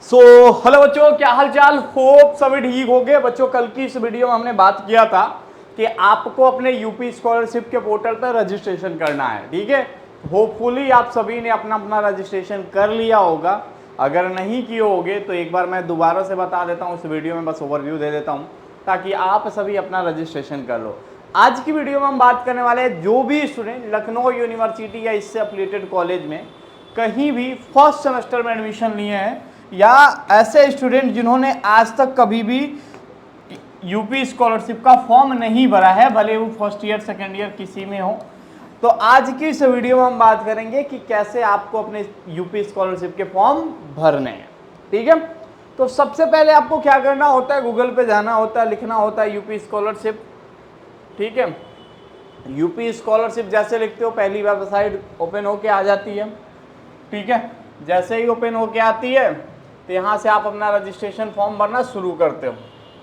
So hello बच्चों, क्या हाल चाल। होप सभी ठीक हो गए। बच्चों, कल की इस वीडियो में हमने बात किया था कि आपको अपने यूपी स्कॉलरशिप के पोर्टल पर रजिस्ट्रेशन करना है। ठीक है, होपफुली आप सभी ने अपना अपना रजिस्ट्रेशन कर लिया होगा। अगर नहीं किए होगे तो एक बार मैं दोबारा से बता देता हूँ, इस वीडियो में बस ओवरव्यू दे देता हूँ ताकि आप सभी अपना रजिस्ट्रेशन कर लो। आज की वीडियो में हम बात करने वाले हैं, जो भी स्टूडेंट लखनऊ यूनिवर्सिटी या इससे एफिलिएटेड कॉलेज में कहीं भी फर्स्ट सेमेस्टर में एडमिशन लिए हैं, या ऐसे स्टूडेंट जिन्होंने आज तक कभी भी यूपी स्कॉलरशिप का फॉर्म नहीं भरा है, भले वो फर्स्ट ईयर सेकेंड ईयर किसी में हो, तो आज की इस वीडियो में हम बात करेंगे कि कैसे आपको अपने यूपी स्कॉलरशिप के फॉर्म भरने हैं। ठीक है, तो सबसे पहले आपको क्या करना होता है, गूगल पे जाना होता है, लिखना होता है यूपी स्कॉलरशिप। ठीक है, यूपी स्कॉलरशिप जैसे लिखते हो पहली वेबसाइट ओपन होके आ जाती है। ठीक है, जैसे ही ओपन होके आती है तो यहाँ से आप अपना रजिस्ट्रेशन फॉर्म भरना शुरू करते हो।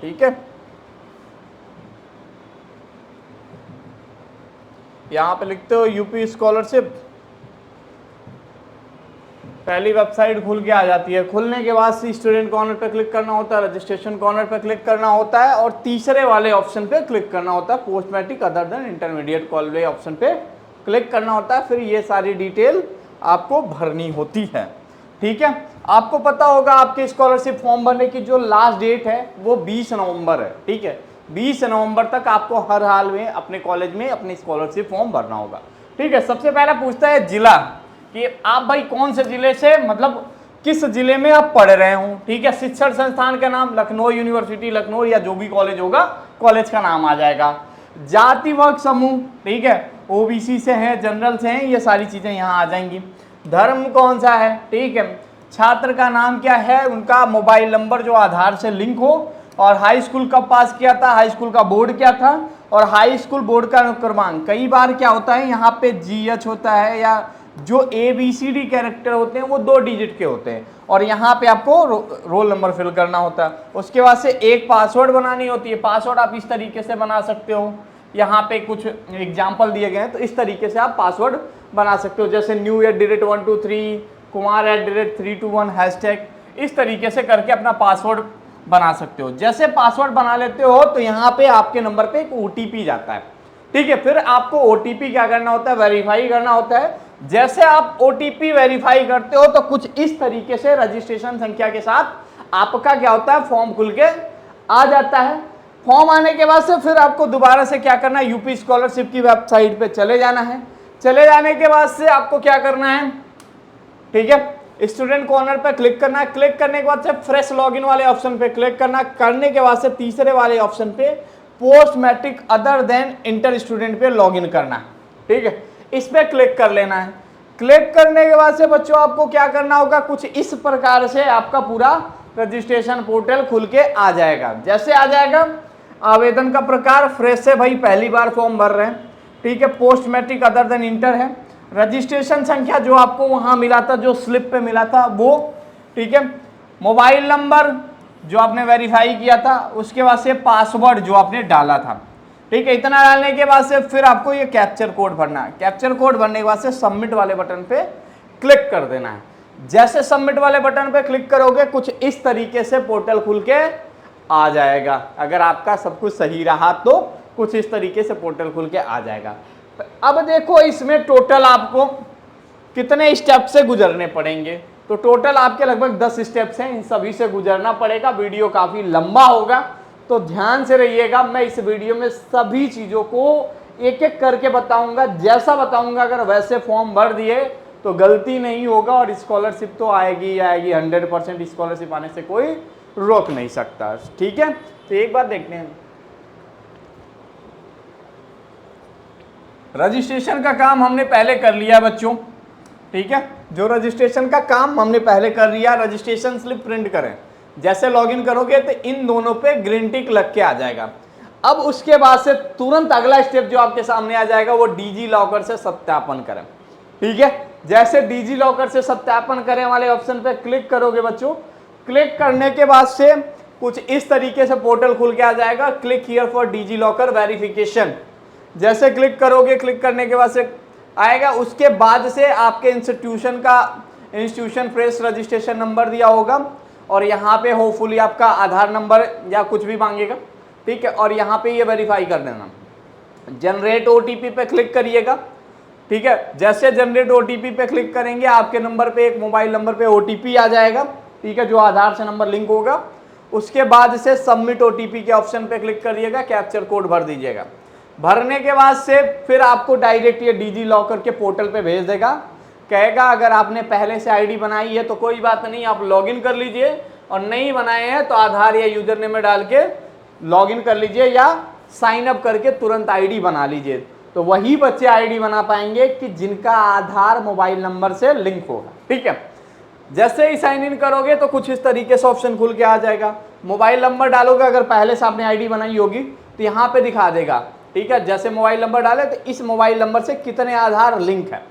ठीक है, यहाँ पे लिखते हो यूपी स्कॉलरशिप, पहली वेबसाइट खुल के आ जाती है। खुलने के बाद स्टूडेंट कॉर्नर पे क्लिक करना होता है, रजिस्ट्रेशन कॉर्नर पे क्लिक करना होता है और तीसरे वाले ऑप्शन पे क्लिक करना होता है, post matric other than intermediate college option पे क्लिक करना होता है। फिर ये सारी डिटेल आपको भरनी होती है। ठीक है, आपको पता होगा आपके स्कॉलरशिप फॉर्म भरने की जो लास्ट डेट है वो 20 नवंबर है। ठीक है, 20 नवंबर तक आपको हर हाल में अपने कॉलेज में अपनी स्कॉलरशिप फॉर्म भरना होगा। ठीक है, सबसे पहला पूछता है जिला, कि आप भाई कौन से जिले से, मतलब किस जिले में आप पढ़ रहे हो। ठीक है, शिक्षण संस्थान का नाम लखनऊ यूनिवर्सिटी लखनऊ या जो भी कॉलेज होगा कॉलेज का नाम आ जाएगा। जाति वर्ग समूह, ठीक है, ओबीसी से है, जनरल से है, ये सारी चीजें यहाँ आ जाएंगी। धर्म कौन सा है, ठीक है, छात्र का नाम क्या है, उनका मोबाइल नंबर जो आधार से लिंक हो, और हाई स्कूल कब पास किया था, हाई स्कूल का बोर्ड क्या था, और हाई स्कूल बोर्ड का क्रमांक। कई बार क्या होता है यहाँ पे जीएच होता है, या जो ABCD कैरेक्टर होते हैं वो 2 डिजिट के होते हैं, और यहाँ पे आपको रोल नंबर फिल करना होता है। उसके बाद से एक पासवर्ड बनानी होती है। पासवर्ड आप इस तरीके से बना सकते हो, यहाँ पे कुछ एग्जाम्पल दिए गए हैं, तो इस तरीके से आप पासवर्ड बना सकते हो, जैसे new@123 kumar@321 हैशटैग, इस तरीके से करके अपना पासवर्ड बना सकते हो। जैसे पासवर्ड बना लेते हो तो यहाँ पे आपके नंबर पे एक OTP जाता है। ठीक है, फिर आपको OTP क्या करना होता है, वेरीफाई करना होता है। जैसे आप OTP वेरीफाई करते हो तो कुछ इस तरीके से रजिस्ट्रेशन संख्या के साथ आपका क्या होता है, फॉर्म खुल के आ जाता है। फॉर्म आने के बाद से फिर आपको दोबारा से क्या करना है, यूपी स्कॉलरशिप की वेबसाइट पे चले जाना है। चले जाने के बाद से आपको क्या करना है, ठीक है, स्टूडेंट कॉर्नर पे क्लिक करना है। क्लिक करने के बाद से फ्रेश लॉगिन वाले ऑप्शन पे क्लिक करना, करने के बाद से तीसरे वाले ऑप्शन पे post matric other than inter student पे लॉगिन करना है। ठीक है, इस पे क्लिक कर लेना है। क्लिक करने के बाद से बच्चों आपको क्या करना होगा, कुछ इस प्रकार से आपका पूरा रजिस्ट्रेशन पोर्टल खुल के आ जाएगा। जैसे आ जाएगा, आवेदन का प्रकार फ्रेश से भाई पहली बार फॉर्म भर रहे हैं। ठीक है, post matric other than inter है। रजिस्ट्रेशन संख्या जो आपको वहां मिला था, जो स्लिप पे मिला था वो, ठीक है, मोबाइल नंबर जो आपने वेरीफाई किया था, उसके बाद से पासवर्ड जो आपने डाला था। ठीक है, इतना डालने के बाद से फिर आपको ये कैप्चर कोड भरना है। कैप्चर कोड भरने के बाद से सबमिट वाले बटन पे क्लिक कर देना है। जैसे सबमिट वाले बटन पे क्लिक करोगे कुछ इस तरीके से पोर्टल खुल के आ जाएगा। अगर आपका सब कुछ सही रहा तो कुछ इस तरीके से पोर्टल खुल के आ जाएगा। अब देखो इसमें टोटल आपको कितने स्टेप से गुजरने पड़ेंगे, तो टोटल आपके लगभग 10 स्टेप्स हैं, इन सभी से गुजरना पड़ेगा। वीडियो काफी लंबा होगा तो ध्यान से रहिएगा। मैं इस वीडियो में सभी चीजों को एक एक करके बताऊंगा, जैसा बताऊंगा अगर वैसे फॉर्म भर दिए तो गलती नहीं होगा, और स्कॉलरशिप तो आएगी आएगी 100%। स्कॉलरशिप आने से कोई रोक नहीं सकता। ठीक है, तो एक बार देखते हैं। रजिस्ट्रेशन का काम हमने पहले कर लिया बच्चों। ठीक है, जो रजिस्ट्रेशन का काम हमने पहले कर लिया, रजिस्ट्रेशन स्लिप प्रिंट करें। जैसे लॉगिन करोगे तो इन दोनों पे ग्रीन टिक लग के आ जाएगा। अब उसके बाद से तुरंत अगला स्टेप जो आपके सामने आ जाएगा वो डिजी लॉकर से सत्यापन करें। ठीक है, जैसे डिजी लॉकर से सत्यापन करें वाले ऑप्शन पे क्लिक करोगे बच्चों, क्लिक करने के बाद से कुछ इस तरीके से पोर्टल खुल के आ जाएगा, click here for DigiLocker verification. जैसे क्लिक करोगे, क्लिक करने के बाद से आएगा, उसके बाद से आपके इंस्टीट्यूशन फ्रेश रजिस्ट्रेशन नंबर दिया होगा, और यहाँ पे होपफुली आपका आधार नंबर या कुछ भी मांगेगा, ठीक है। और यहाँ पे ये वेरीफाई कर देना, जनरेट ओटीपी पे क्लिक करिएगा, ठीक है। जैसे जनरेट ओटीपी पे क्लिक करेंगे आपके नंबर पे, एक मोबाइल नंबर पे ओटीपी आ जाएगा, ठीक है, जो आधार से नंबर लिंक होगा। उसके बाद से सबमिट ओटीपी के ऑप्शन पे क्लिक करिएगा, कैप्चर कोड भर दीजिएगा। भरने के बाद से फिर आपको डायरेक्ट ये डिजी लॉकर के पोर्टल पे भेज देगा, कहेगा अगर आपने पहले से आईडी बनाई है तो कोई बात नहीं, आप लॉगिन कर लीजिए, और नहीं बनाए हैं तो आधार या यूजर नेम में डाल के लॉगिन कर लीजिए या साइन अप करके तुरंत आईडी बना लीजिए। तो वही बच्चे आईडी बना पाएंगे कि जिनका आधार मोबाइल नंबर से लिंक होगा, ठीक है। जैसे ही साइन इन करोगे तो कुछ इस तरीके से ऑप्शन खुल के आ जाएगा। मोबाइल नंबर डालोगे, अगर पहले से आपने आईडी बनाई होगी तो यहाँ पे दिखा देगा, ठीक है। जैसे मोबाइल नंबर डाले तो इस मोबाइल नंबर से कितने आधार लिंक है,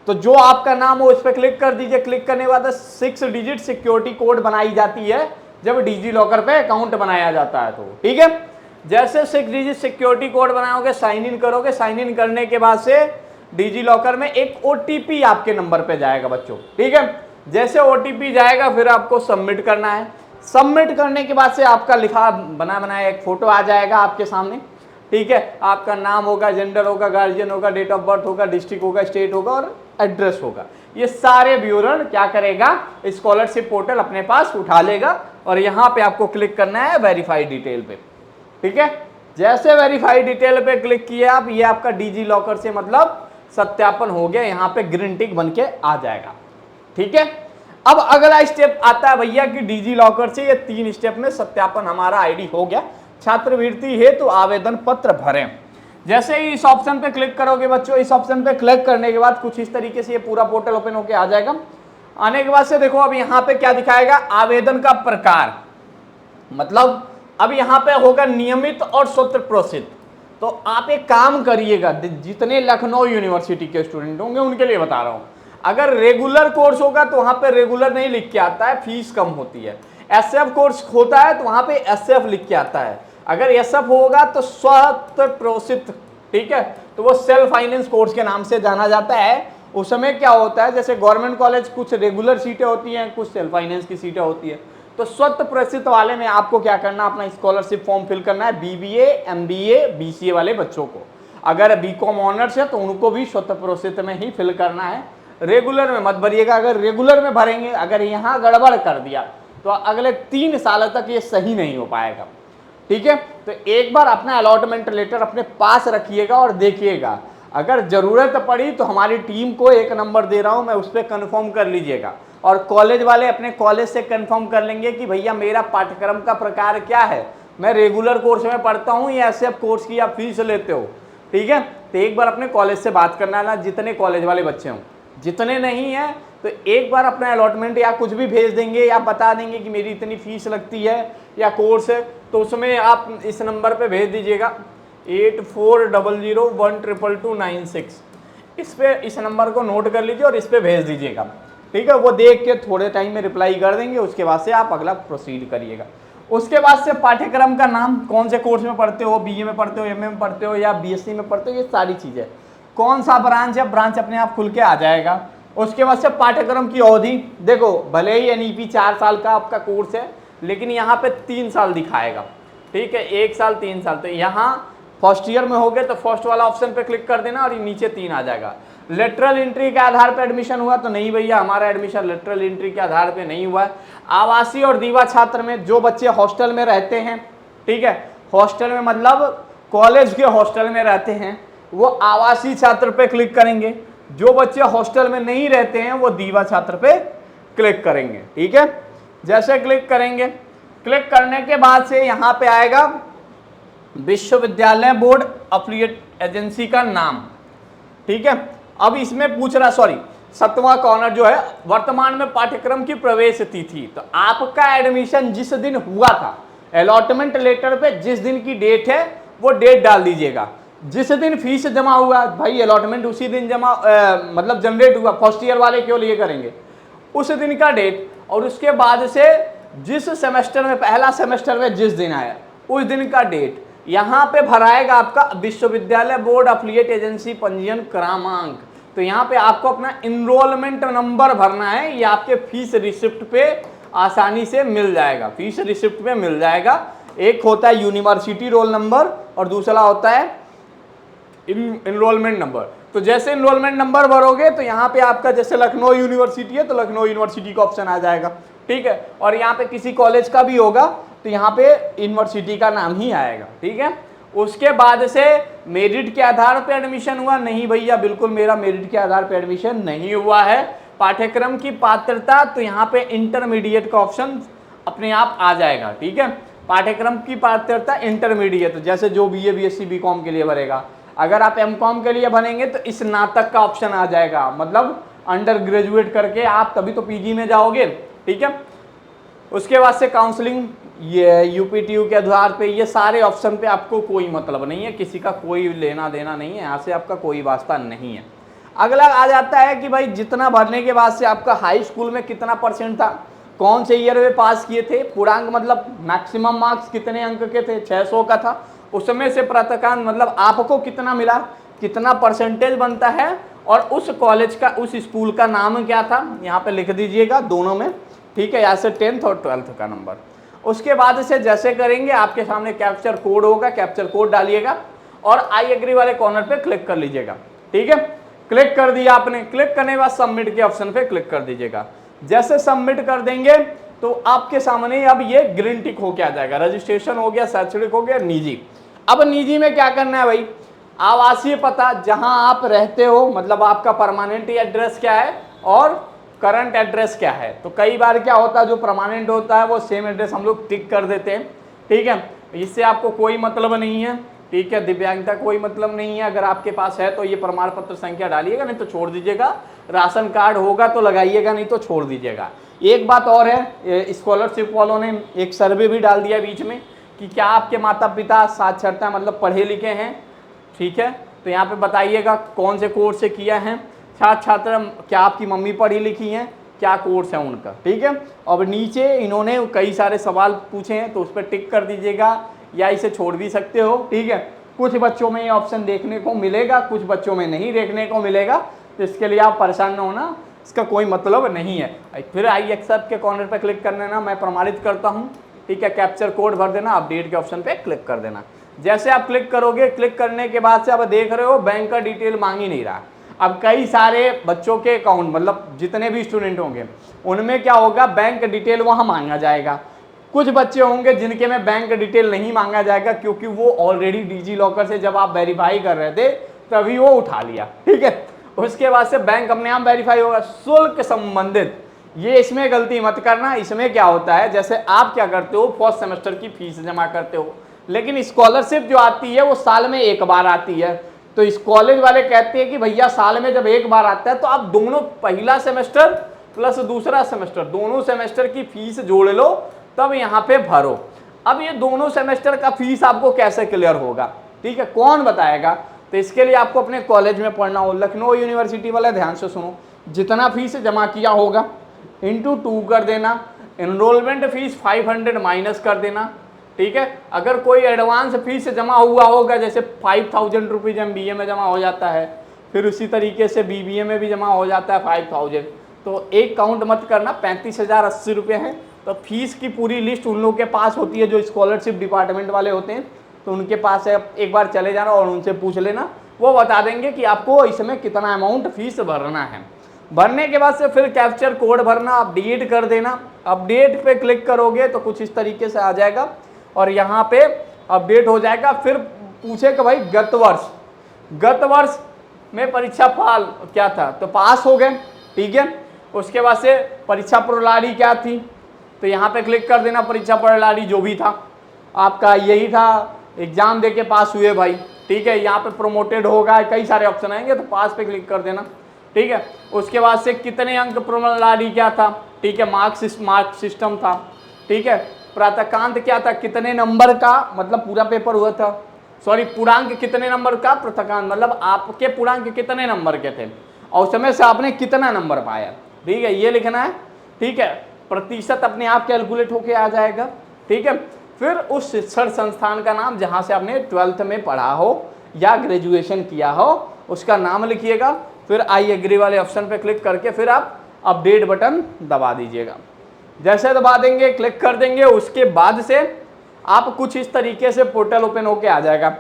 तो जो आपका नाम हो इस पर क्लिक कर दीजिए। क्लिक करने के बाद 6 डिजिट सिक्योरिटी कोड बनाई जाती है जब डिजी लॉकर पे अकाउंट बनाया जाता है, तो ठीक है। जैसे 6 डिजिट सिक्योरिटी कोड बनाओगे, साइन इन करोगे, साइन इन करने के बाद से डिजी लॉकर में एक ओटीपी आपके नंबर पे जाएगा बच्चों, ठीक है। जैसे ओटीपी जाएगा फिर आपको सबमिट करना है। सबमिट करने के बाद से आपका लिखा बनाया एक फोटो आ जाएगा आपके सामने, ठीक है। आपका नाम होगा, जेंडर होगा, गार्जियन होगा, डेट ऑफ बर्थ होगा, डिस्ट्रिक्ट होगा, स्टेट होगा और एड्रेस होगा। ये सारे विवरण क्या करेगा, स्कॉलरशिप पोर्टल अपने पास उठा लेगा और यहाँ पे आपको क्लिक करना है वेरीफाई डिटेल पे, ठीक है। जैसे वेरीफाई डिटेल पे क्लिक किया आप, ये आपका डिजी लॉकर से मतलब सत्यापन हो गया, यहाँ पे ग्रीन टिक बन के आ जाएगा, ठीक है। अब अगला स्टेप आता है भैया कि डिजी लॉकर से ये 3 स्टेप में सत्यापन हमारा आईडी हो गया, छात्रवृत्ति हेतु आवेदन पत्र भरें। जैसे ही इस ऑप्शन पे क्लिक करोगे बच्चों, इस ऑप्शन पे क्लिक करने के बाद कुछ इस तरीके से ये पूरा पोर्टल ओपन होके आ जाएगा। आने के बाद से देखो अब यहाँ पे क्या दिखाएगा, आवेदन का प्रकार, मतलब अब यहाँ पे होगा नियमित और स्वतः प्रोषित। तो आप एक काम करिएगा, जितने लखनऊ यूनिवर्सिटी के स्टूडेंट होंगे उनके लिए बता रहा हूँ, अगर रेगुलर कोर्स होगा तो वहाँ पे रेगुलर नहीं लिख के आता है, फीस कम होती है। एसएफ कोर्स होता है तो वहाँ पे एसएफ लिख के आता है। अगर एसएफ होगा तो स्वतः प्रोषित, ठीक है, तो वो सेल्फ फाइनेंस कोर्स के नाम से जाना जाता है। उस समय क्या होता है, जैसे गवर्नमेंट कॉलेज कुछ रेगुलर सीटें होती हैं, कुछ सेल्फ फाइनेंस की सीटें होती है। तो स्वतः प्रोषित वाले में आपको क्या करना, अपना स्कॉलरशिप फॉर्म फिल करना है। बीबीए, एमबीए, बीसीए वाले बच्चों को, अगर बीकॉम ऑनर्स है तो उनको भी स्वतः प्रोषित में ही फिल करना है, रेगुलर में मत भरिएगा। अगर रेगुलर में भरेंगे, अगर यहाँ गड़बड़ कर दिया तो अगले 3 साल तक ये सही नहीं हो पाएगा, ठीक है। तो एक बार अपना अलॉटमेंट लेटर अपने पास रखिएगा और देखिएगा, अगर जरूरत पड़ी तो हमारी टीम को एक नंबर दे रहा हूं मैं, उस पर कन्फर्म कर लीजिएगा। और कॉलेज वाले अपने कॉलेज से कन्फर्म कर लेंगे कि भैया मेरा पाठ्यक्रम का प्रकार क्या है, मैं रेगुलर कोर्स में पढ़ता हूँ या एसएफ कोर्स की आप फीस लेते हो, ठीक है। तो एक बार अपने कॉलेज से बात करना ना, जितने कॉलेज वाले बच्चे हों, जितने नहीं है तो एक बार अपना अलॉटमेंट या कुछ भी भेज देंगे या बता देंगे कि मेरी इतनी फीस लगती है या कोर्स है, तो उसमें आप इस नंबर पे भेज दीजिएगा 8400122296। इस पे इस नंबर को नोट कर लीजिए और इस पे भेज दीजिएगा, ठीक है। वो देख के थोड़े टाइम में रिप्लाई कर देंगे, उसके बाद से आप अगला प्रोसीड करिएगा। उसके बाद से पाठ्यक्रम का नाम, कौन से कोर्स में पढ़ते हो, बीए में पढ़ते हो, एमए में पढ़ते हो या बीएससी में पढ़ते हो, ये सारी चीज़ें, कौन सा ब्रांच है, ब्रांच अपने आप खुल के आ जाएगा। उसके बाद से पाठ्यक्रम की अवधि, देखो भले ही एनईपी 4 साल का आपका कोर्स है लेकिन यहाँ पे 3 साल दिखाएगा, ठीक है, 1 साल 3 साल। तो यहाँ फर्स्ट ईयर में हो गए तो फर्स्ट वाला ऑप्शन पे क्लिक कर देना और ये नीचे 3 आ जाएगा। लेटरल एंट्री के आधार पर एडमिशन हुआ तो नहीं भैया, हमारा एडमिशन लेटरल एंट्री के आधार पे नहीं हुआ है। आवासीय और दीवा छात्र में जो बच्चे हॉस्टल में रहते हैं, ठीक है, हॉस्टल में मतलब कॉलेज के हॉस्टल में रहते हैं, वो आवासीय छात्र पे क्लिक करेंगे। जो बच्चे हॉस्टल में नहीं रहते हैं वो दीवा छात्र पे क्लिक करेंगे, ठीक है। जैसे क्लिक करेंगे, क्लिक करने के बाद से यहाँ पे आएगा विश्वविद्यालय बोर्ड एफिलिएट एजेंसी का नाम, ठीक है। अब इसमें पूछ रहा, सॉरी 7वां कॉर्नर जो है, वर्तमान में पाठ्यक्रम की प्रवेश तिथि। तो आपका एडमिशन जिस दिन हुआ था, अलॉटमेंट लेटर पे जिस दिन की डेट है वो डेट डाल दीजिएगा। जिस दिन फीस जमा हुआ भाई, अलॉटमेंट उसी दिन जमा मतलब जनरेट हुआ, फर्स्ट ईयर वाले क्यों लिए करेंगे, उस दिन का डेट। और उसके बाद से जिस सेमेस्टर में, पहला सेमेस्टर में जिस दिन आया उस दिन का डेट यहाँ पे भराएगा आपका विश्वविद्यालय बोर्ड एफिलिएट एजेंसी पंजीयन क्रमांक। तो यहाँ पे आपको अपना इनरोलमेंट नंबर भरना है, ये आपके फीस रिसिप्ट पे आसानी से मिल जाएगा, फीस रिसिप्ट में मिल जाएगा। एक होता है यूनिवर्सिटी रोल नंबर और दूसरा होता है इनरोलमेंट नंबर। तो जैसे इनरोलमेंट नंबर भरोगे तो यहाँ पे आपका जैसे लखनऊ यूनिवर्सिटी है तो लखनऊ यूनिवर्सिटी का ऑप्शन आ जाएगा, ठीक है। और यहाँ पे किसी कॉलेज का भी होगा तो यहाँ पे यूनिवर्सिटी का नाम ही आएगा, ठीक है। उसके बाद से मेरिट के आधार पे एडमिशन हुआ? नहीं भैया, बिल्कुल मेरा मेरिट के आधार पे एडमिशन नहीं हुआ है। पाठ्यक्रम की पात्रता, तो यहाँ पे इंटरमीडिएट का ऑप्शन अपने आप आ जाएगा, ठीक है। पाठ्यक्रम की पात्रता इंटरमीडिएट, जैसे जो बीए बीएससी बीकॉम के लिए भरेगा। अगर आप एमकॉम के लिए बनेंगे तो स्नातक का ऑप्शन आ जाएगा, मतलब अंडर ग्रेजुएट करके आप तभी तो पीजी में जाओगे, ठीक है। उसके बाद से काउंसलिंग, ये यूपीटीयू के आधार पे, ये सारे ऑप्शन पे आपको कोई मतलब नहीं है, किसी का कोई लेना देना नहीं है, यहाँ से आपका कोई वास्ता नहीं है। अगला आ जाता है कि भाई जितना भरने के बाद से आपका हाई स्कूल में कितना परसेंट था, कौन से ईयर में पास किए थे, पूर्णांक मतलब मैक्सिमम मार्क्स कितने अंक के थे, 600 का था, उसमें से प्रातकांक मतलब आपको कितना मिला, कितना परसेंटेज बनता है, और उस कॉलेज का उस स्कूल का नाम क्या था, यहाँ पे लिख दीजिएगा दोनों में, ठीक है, यहाँ से 10th और 12th का नंबर। उसके बाद से जैसे करेंगे आपके सामने कैप्चर कोड होगा, कैप्चर कोड डालिएगा और आई एग्री वाले कॉर्नर पे क्लिक कर लीजिएगा, ठीक है। क्लिक कर दिया आपने, क्लिक करने के बाद सबमिट के ऑप्शन पे क्लिक कर दीजिएगा। जैसे सबमिट कर देंगे तो आपके सामने अब ये ग्रीन टिक होके आ जाएगा, रजिस्ट्रेशन हो गया, शैक्षणिक हो गया, निजी। अब निजी में क्या करना है भाई, आवासीय पता जहां आप रहते हो, मतलब आपका परमानेंट एड्रेस क्या है और करंट एड्रेस क्या है। तो कई बार क्या होता है, जो परमानेंट होता है वो सेम एड्रेस हम लोग टिक कर देते हैं, ठीक है। इससे आपको कोई मतलब नहीं है, ठीक है, दिव्यांगता कोई मतलब नहीं है। अगर आपके पास है तो ये प्रमाण पत्र संख्या डालिएगा, नहीं तो छोड़ दीजिएगा। राशन कार्ड होगा तो लगाइएगा, नहीं तो छोड़ दीजिएगा। एक बात और है, स्कॉलरशिप वालों ने एक सर्वे भी डाल दिया बीच में कि क्या आपके माता पिता साक्षरता मतलब पढ़े लिखे हैं, ठीक है। तो यहाँ पे बताइएगा कौन से कोर्स से किया है, छात्र छात्रा क्या आपकी मम्मी पढ़ी लिखी हैं, क्या कोर्स है उनका, ठीक है। और नीचे इन्होंने कई सारे सवाल पूछे हैं तो उस पर टिक कर दीजिएगा या इसे छोड़ भी सकते हो, ठीक है। कुछ बच्चों में ये ऑप्शन देखने को मिलेगा, कुछ बच्चों में नहीं देखने को मिलेगा, तो इसके लिए आप परेशान न होना, इसका कोई मतलब नहीं है। फिर आई एक्सेप्ट के कॉर्नर पर क्लिक कर देना, मैं प्रमाणित करता हूँ, ठीक है। कैप्चर कोड भर देना, अपडेट के ऑप्शन पे क्लिक कर देना। जैसे आप क्लिक करोगे, क्लिक करने के बाद से आप देख रहे हो बैंक का डिटेल मांग ही नहीं रहा। अब कई सारे बच्चों के अकाउंट, मतलब जितने भी स्टूडेंट होंगे उनमें क्या होगा, बैंक डिटेल वहाँ मांगा जाएगा। कुछ बच्चे होंगे जिनके में बैंक डिटेल नहीं मांगा जाएगा, क्योंकि वो ऑलरेडी डिजी लॉकर से जब आप वेरीफाई कर रहे थे तभी वो उठा लिया, ठीक है। उसके बाद से बैंक अपने आप वेरीफाई होगा। शुल्क संबंधित ये इसमें गलती मत करना। इसमें क्या होता है, जैसे आप क्या करते हो, फर्स्ट सेमेस्टर की फीस जमा करते हो, लेकिन स्कॉलरशिप जो आती है वो साल में एक बार आती है। तो इस कॉलेज वाले कहते हैं कि भैया साल में जब एक बार आता है तो आप दोनों, पहला सेमेस्टर प्लस दूसरा सेमेस्टर, दोनों सेमेस्टर की फीस जोड़ लो तब यहाँ पे भरो। अब ये दोनों सेमेस्टर का फीस आपको कैसे क्लियर होगा, ठीक है, कौन बताएगा। तो इसके लिए आपको अपने कॉलेज में पढ़ना हो। लखनऊ यूनिवर्सिटी वाले ध्यान से सुनो, जितना फीस जमा किया होगा इंटू 2 कर देना, एनरोलमेंट फीस 500 माइनस कर देना, ठीक है। अगर कोई एडवांस फीस जमा हुआ होगा, जैसे 5000 रुपीज़ MBA में जमा हो जाता है, फिर उसी तरीके से BBA में भी जमा हो जाता है 5000, तो एक काउंट मत करना, 35,080 रुपये हैं। तो फीस की पूरी लिस्ट उन लोगों के पास होती है जो स्कॉलरशिप डिपार्टमेंट वाले होते हैं, तो उनके पास है, एक बार चले जाना और उनसे पूछ लेना, वो बता देंगे कि आपको इसमें कितना अमाउंट फीस भरना है। भरने के बाद से फिर कैप्चर कोड भरना, अपडेट कर देना। अपडेट पे क्लिक करोगे तो कुछ इस तरीके से आ जाएगा और यहाँ पे अपडेट हो जाएगा। फिर पूछे कि भाई गत वर्ष में परीक्षा फल क्या था, तो पास हो गए, ठीक है। उसके बाद से परीक्षा प्रणाली क्या थी, तो यहाँ पे क्लिक कर देना। परीक्षा प्रणाली जो भी था आपका यही था, एग्जाम देके पास हुए भाई, ठीक है। यहाँ पे प्रोमोटेड होगा, कई सारे ऑप्शन आएंगे, तो पास पे क्लिक कर देना, ठीक है। उसके बाद से कितने अंक प्रणाली क्या था, ठीक है, मार्क सिस्टम था, ठीक है। प्रातकांत क्या था, कितने नंबर का, मतलब पूरा पेपर हुआ था, सॉरी पूर्णांक कितने नंबर का, प्रातकांत मतलब आपके पूर्णांक कितने नंबर के थे और उस समय से आपने कितना नंबर पाया, ठीक है, ये लिखना है, ठीक है। प्रतिशत अपने आप कैलकुलेट होके आ जाएगा, ठीक है। फिर उस शिक्षण संस्थान का नाम जहाँ से आपने 12th में पढ़ा हो या ग्रेजुएशन किया हो उसका नाम लिखिएगा। फिर आई एग्री वाले ऑप्शन पे क्लिक करके फिर आप अपडेट बटन दबा दीजिएगा। जैसे दबा देंगे, क्लिक कर देंगे, उसके बाद से आप कुछ इस तरीके से पोर्टल ओपन होके आ जाएगा।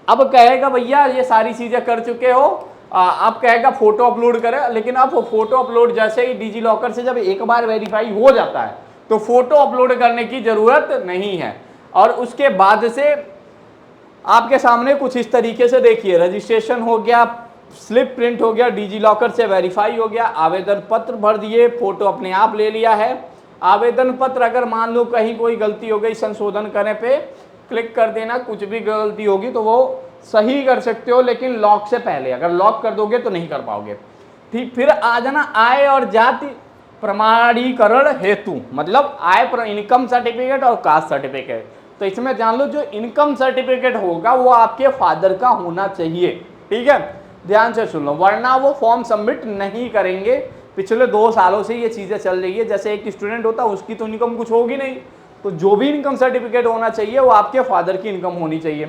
अब कहेगा भैया ये सारी चीजें कर चुके हो, आप कहेगा फोटो अपलोड करें, लेकिन आप फोटो अपलोड जैसे ही डिजी लॉकर से जब एक बार वेरीफाई हो जाता है तो फोटो अपलोड करने की जरूरत नहीं है। और उसके बाद से आपके सामने कुछ इस तरीके से देखिए, रजिस्ट्रेशन हो गया, स्लिप प्रिंट हो गया, डिजी लॉकर से वेरीफाई हो गया, आवेदन पत्र भर दिए, फोटो अपने आप ले लिया है। आवेदन पत्र अगर मान लो कहीं कोई गलती हो गई, संशोधन करने पे क्लिक कर देना, कुछ भी गलती होगी तो वो सही कर सकते हो, लेकिन लॉक से पहले, अगर लॉक कर दोगे तो नहीं कर पाओगे। ठीक, फिर आ जाना आय और जाति प्रमाणीकरण हेतु, मतलब आय इनकम सर्टिफिकेट और कास्ट सर्टिफिकेट। तो इसमें जान लो जो इनकम सर्टिफिकेट होगा वो आपके फादर का होना चाहिए, ठीक है, ध्यान से सुन लो, वरना वो फॉर्म सबमिट नहीं करेंगे। पिछले 2 सालों से ये चीज़ें चल रही है, जैसे एक स्टूडेंट होता है उसकी तो इनकम कुछ होगी नहीं, तो जो भी इनकम सर्टिफिकेट होना चाहिए वो आपके फादर की इनकम होनी चाहिए,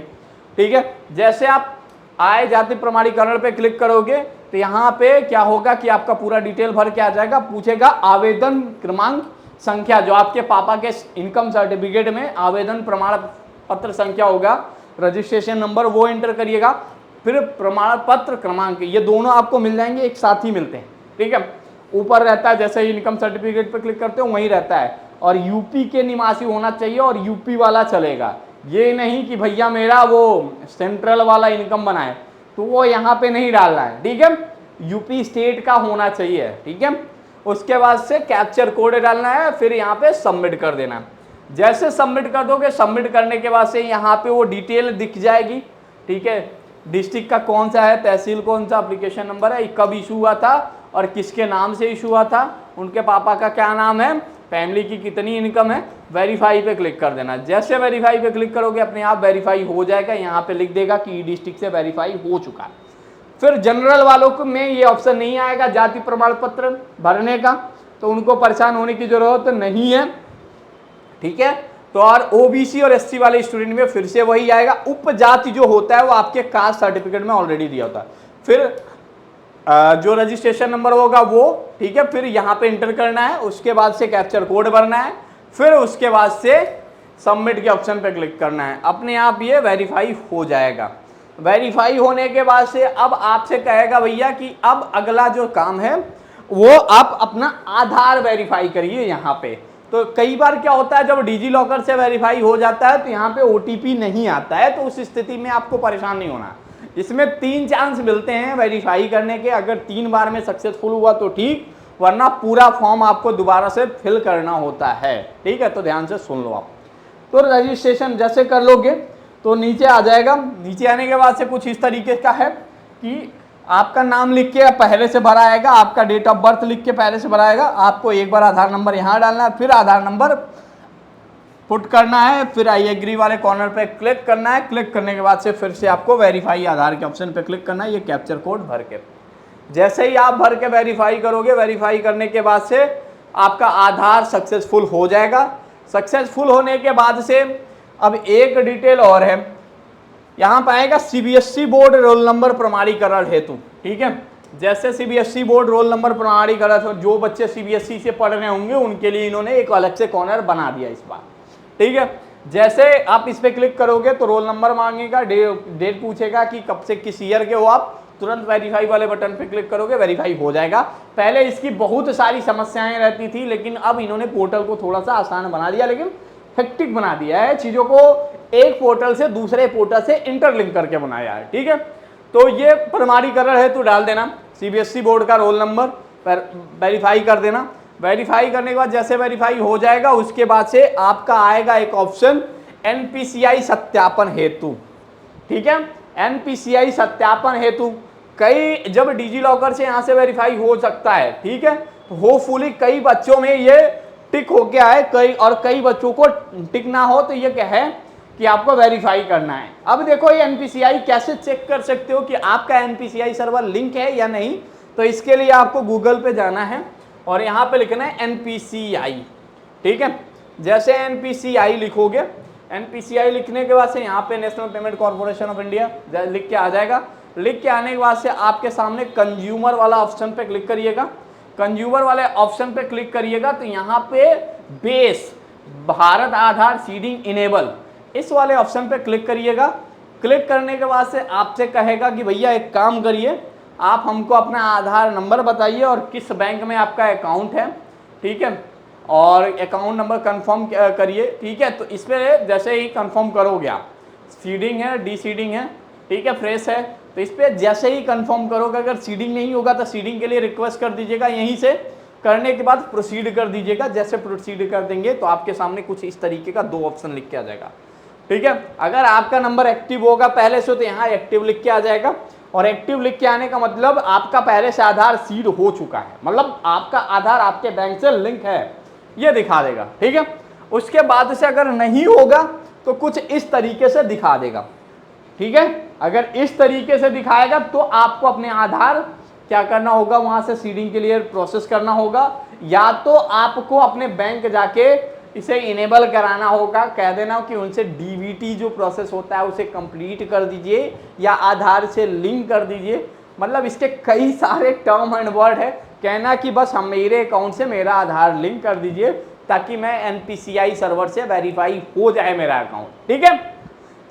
ठीक है। जैसे आप आय जाति प्रमाणीकरण पे क्लिक करोगे तो यहाँ पे क्या होगा कि आपका पूरा डिटेल भर के आ जाएगा, पूछेगा आवेदन क्रमांक संख्या, जो आपके पापा के इनकम सर्टिफिकेट में आवेदन प्रमाण पत्र संख्या होगा, रजिस्ट्रेशन नंबर वो एंटर करिएगा, फिर प्रमाण पत्र क्रमांक, ये दोनों आपको मिल जाएंगे, एक साथ ही मिलते हैं, ठीक है। ऊपर रहता है, जैसे ही इनकम सर्टिफिकेट पे क्लिक करते हो वहीं रहता है, और यूपी के निवासी होना चाहिए और यूपी वाला चलेगा। ये नहीं कि भैया मेरा वो सेंट्रल वाला इनकम बनाए, तो वो यहाँ पे नहीं डालना है, ठीक है, यूपी स्टेट का होना चाहिए, ठीक है। उसके बाद से कैप्चर कोड डालना है, फिर यहाँ पे सबमिट कर देना है। जैसे सबमिट कर दोगे, सबमिट करने के बाद से यहाँ पे वो डिटेल दिख जाएगी, ठीक है, डिस्ट्रिक्ट का कौन सा है, तहसील कौन सा, एप्लीकेशन नंबर है, कब इशू हुआ था और किसके नाम से इशू हुआ था, उनके पापा का क्या नाम है, फैमिली की कितनी इनकम है, वेरीफाई पे क्लिक कर देना। जैसे वेरीफाई पे क्लिक करोगे अपने आप वेरीफाई हो जाएगा, यहाँ पे लिख देगा कि डिस्ट्रिक्ट से वेरीफाई हो चुका है। फिर जनरल वालों को में ये ऑप्शन नहीं आएगा जाति प्रमाण पत्र भरने का, तो उनको परेशान होने की जरूरत नहीं है, ठीक है। तो और ओबीसी और एससी वाले स्टूडेंट में फिर से वही आएगा, उपजाति जो होता है वो आपके कास्ट सर्टिफिकेट में ऑलरेडी दिया होता है, फिर जो रजिस्ट्रेशन नंबर होगा वो, ठीक है, फिर यहाँ पे इंटर करना है, उसके बाद से कैप्चर कोड भरना है, फिर उसके बाद से सबमिट के ऑप्शन पे क्लिक करना है, अपने आप ये वेरीफाई हो जाएगा। वेरीफाई होने के बाद से अब आपसे कहेगा भैया कि अब अगला जो काम है वो आप अपना आधार वेरीफाई करिए यहाँ पे। तो कई बार क्या होता है, जब डिजी लॉकर से वेरीफाई हो जाता है तो यहाँ पे ओटीपी नहीं आता है, तो उस स्थिति में आपको परेशान नहीं होना। इसमें 3 चांस मिलते हैं वेरीफाई करने के, अगर 3 बार में सक्सेसफुल हुआ तो ठीक, वरना पूरा फॉर्म आपको दोबारा से फिल करना होता है, ठीक है। तो ध्यान से सुन लो आप। तो रजिस्ट्रेशन जैसे कर लोगे तो नीचे आ जाएगा, नीचे आने के बाद से कुछ इस तरीके का है कि आपका नाम लिख के पहले से भरा आएगा, आपका डेट ऑफ बर्थ लिख के पहले से भरा आएगा, आपको एक बार आधार नंबर यहाँ डालना है, फिर आधार नंबर पुट करना है, फिर आई एग्री वाले कॉर्नर पे क्लिक करना है, क्लिक करने के बाद से फिर से आपको वेरीफाई आधार के ऑप्शन पे क्लिक करना है, ये कैप्चर कोड भर के। जैसे ही आप भर के वेरीफाई करोगे, वेरीफाई करने के बाद से आपका आधार सक्सेसफुल हो जाएगा। सक्सेसफुल होने के बाद से अब एक डिटेल और है, यहाँ पर आएगा सीबीएसई बोर्ड रोल नंबर प्रमाणीकरण हेतु, ठीक है। जैसे सीबीएसई बोर्ड रोल नंबर प्रमाणीकरण, जो बच्चे सीबीएसई से पढ़ रहे होंगे उनके लिए इन्होंने एक अलग से कॉर्नर बना दिया इस बार, ठीक है। जैसे आप इस पे क्लिक करोगे तो रोल नंबर मांगेगा, डेट पूछेगा कि कब से किस ईयर के हो आप, तुरंत वेरीफाई वाले बटन पे क्लिक करोगे, वेरीफाई हो जाएगा। पहले इसकी बहुत सारी समस्याएं रहती थी, लेकिन अब इन्होंने पोर्टल को थोड़ा सा आसान बना दिया, लेकिन हेक्टिक बना दिया है, चीज़ों को एक पोर्टल से दूसरे पोर्टल से इंटरलिंक करके बनाया है, ठीक है। तो ये प्रमाणीकरण है, तो डाल देना सीबीएसई बोर्ड का रोल नंबर, वेरीफाई कर देना। वेरीफाई करने के बाद जैसे वेरीफाई हो जाएगा उसके बाद से आपका आएगा एक ऑप्शन एनपीसीआई सत्यापन हेतु, ठीक है। एनपीसीआई सत्यापन हेतु कई जब डिजी लॉकर से यहाँ से वेरीफाई हो सकता है, ठीक है, तो होपफुली कई बच्चों में ये टिक हो गया है, कई बच्चों को टिक ना हो, तो ये क्या है कि आपको वेरीफाई करना है। अब देखो ये एनपीसीआई कैसे चेक कर सकते हो कि आपका एनपीसीआई सर्वर लिंक है या नहीं, तो इसके लिए आपको गूगल पे जाना है और यहाँ पे लिखना है एनपीसीआई, ठीक है। जैसे एनपीसीआई लिखोगे, एनपीसीआई लिखने के बाद से यहाँ पे national payment corporation of India लिख के आ जाएगा। लिख के आने के बाद से आपके सामने कंज्यूमर वाला ऑप्शन पे क्लिक करिएगा। कंज्यूमर वाले ऑप्शन पे क्लिक करिएगा तो यहाँ पे बेस भारत आधार सीडिंग इनेबल, इस वाले ऑप्शन पे क्लिक करिएगा। क्लिक करने के बाद से आपसे कहेगा कि भैया एक काम करिए, आप हमको अपना आधार नंबर बताइए और किस बैंक में आपका अकाउंट है, ठीक है, और अकाउंट नंबर कंफर्म करिए, ठीक है। तो इस पर जैसे ही कंफर्म करोगे आप, सीडिंग है, डी सीडिंग है, ठीक है, फ्रेश है, तो इस पर जैसे ही कंफर्म करोगे, अगर सीडिंग नहीं होगा तो सीडिंग के लिए रिक्वेस्ट कर दीजिएगा, यहीं से करने के बाद प्रोसीड कर दीजिएगा। जैसे प्रोसीड कर देंगे तो आपके सामने कुछ इस तरीके का 2 ऑप्शन लिख के आ जाएगा, ठीक है। अगर आपका नंबर एक्टिव होगा पहले से तो यहाँ एक्टिव लिख के आ जाएगा, और एक्टिव लिख के आने का मतलब आपका पहले से आधार सीड हो चुका है, मतलब आपका आधार आपके बैंक से लिंक है, ये दिखा देगा, ठीक है। उसके बाद से अगर नहीं होगा तो कुछ इस तरीके से दिखा देगा, ठीक है। अगर इस तरीके से दिखाएगा तो आपको अपने आधार क्या करना होगा, वहां से सीडिंग के लिए प्रोसेस करना होगा, या तो आपको अपने बैंक जाके इसे इनेबल कराना होगा, कह देना कि उनसे डीबीटी जो प्रोसेस होता है उसे कंप्लीट कर दीजिए या आधार से लिंक कर दीजिए। मतलब इसके कई सारे टर्म एंड वर्ड है, कहना कि बस हम मेरे अकाउंट से मेरा आधार लिंक कर दीजिए ताकि मैं एनपीसीआई सर्वर से वेरीफाई हो जाए मेरा अकाउंट, ठीक है।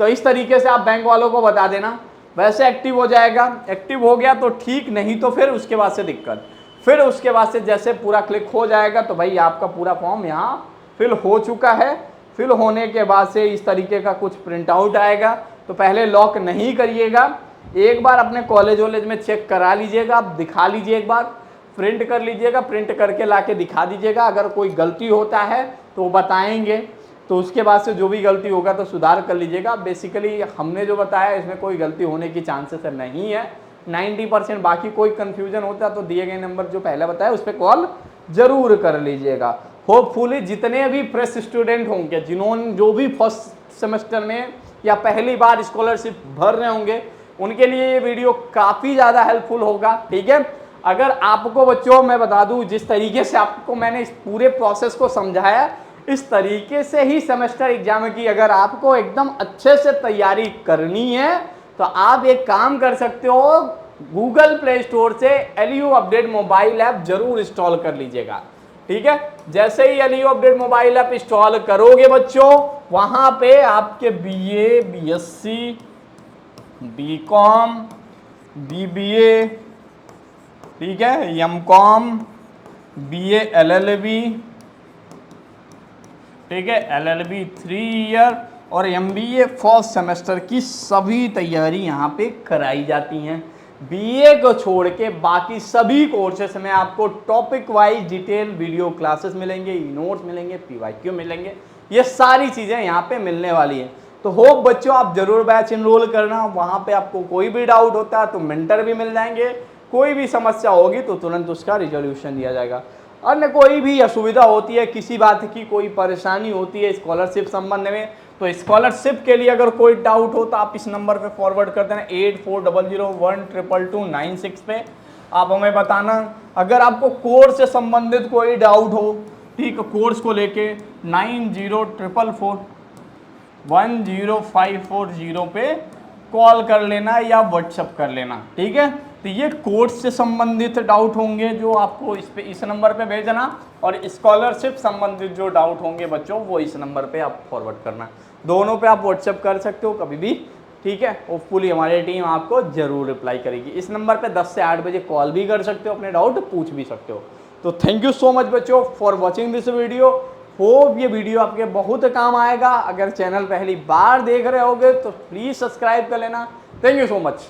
तो इस तरीके से आप बैंक वालों को बता देना, वैसे एक्टिव हो जाएगा। एक्टिव हो गया तो ठीक, नहीं तो फिर उसके बाद से दिक्कत, फिर उसके बाद से जैसे पूरा क्लिक हो जाएगा तो भाई आपका पूरा फॉर्म यहाँ फिल हो चुका है। फिल होने के बाद से इस तरीके का कुछ प्रिंट आउट आएगा। तो पहले लॉक नहीं करिएगा, एक बार अपने कॉलेज वॉलेज में चेक करा लीजिएगा, आप दिखा लीजिए, एक बार प्रिंट कर लीजिएगा, प्रिंट करके लाके दिखा दीजिएगा। अगर कोई गलती होता है तो बताएंगे, तो उसके बाद से जो भी गलती होगा तो सुधार कर लीजिएगा। बेसिकली हमने जो बताया इसमें कोई गलती होने की चांसेस नहीं है 90%। बाकी कोई कन्फ्यूजन होता है तो दिए गए नंबर जो पहले बताया उस पर कॉल जरूर कर लीजिएगा। होपफुली जितने भी फ्रेश स्टूडेंट होंगे, जिन्होंने जो भी फर्स्ट सेमेस्टर में या पहली बार स्कॉलरशिप भर रहे होंगे, उनके लिए ये वीडियो काफ़ी ज़्यादा हेल्पफुल होगा, ठीक है। अगर आपको बच्चों मैं बता दूं, जिस तरीके से आपको मैंने इस पूरे प्रोसेस को समझाया, इस तरीके से ही सेमेस्टर एग्जाम की अगर आपको एकदम अच्छे से तैयारी करनी है तो आप एक काम कर सकते हो, गूगल प्ले स्टोर से LU अपडेट मोबाइल ऐप जरूर इंस्टॉल कर लीजिएगा, ठीक है। जैसे ही LU update mobile app install करोगे बच्चों, वहां पे आपके BA, BSc, BCom, BBA, ठीक है, MCom, BA LLB, ठीक है, LLB 3 ईयर और MBA फर्स्ट सेमेस्टर की सभी तैयारी यहाँ पे कराई जाती हैं। BA को छोड़ के बाकी सभी कोर्सेस में आपको topic wise detail video classes मिलेंगे, नोट्स मिलेंगे, PYQ मिलेंगे, ये सारी चीज़ें यहाँ पे मिलने वाली हैं। तो होप बच्चों आप जरूर बैच इनरोल करना, वहाँ पे आपको कोई भी डाउट होता है तो मेंटर भी मिल जाएंगे, कोई भी समस्या होगी तो तुरंत उसका रिजोल्यूशन दिया जाएगा। अन्य कोई भी असुविधा होती है, किसी बात की कोई परेशानी होती है स्कॉलरशिप संबंध में, तो स्कॉलरशिप के लिए अगर कोई डाउट हो तो आप इस नंबर पे फॉरवर्ड कर देना 8400122296 पे, आप हमें बताना। अगर आपको कोर्स से संबंधित कोई डाउट हो, ठीक है, कोर्स को लेके 9044410540 पे कॉल कर लेना या व्हाट्सएप कर लेना, ठीक है। तो ये कोर्स से संबंधित डाउट होंगे जो आपको इस नंबर पे भेजना, और स्कॉलरशिप संबंधित जो डाउट होंगे बच्चों वो इस नंबर पे आप फॉरवर्ड करना। दोनों पे आप व्हाट्सएप कर सकते हो कभी भी, ठीक है। होपफुली हमारी टीम आपको जरूर रिप्लाई करेगी। इस नंबर पे 10 से 8 बजे कॉल भी कर सकते हो, अपने डाउट पूछ भी सकते हो। तो थैंक यू सो मच बच्चों for watching this video. Hope ये वीडियो आपके बहुत काम आएगा। अगर चैनल पहली बार देख रहे होगे तो प्लीज़ सब्सक्राइब कर लेना। Thank you so much.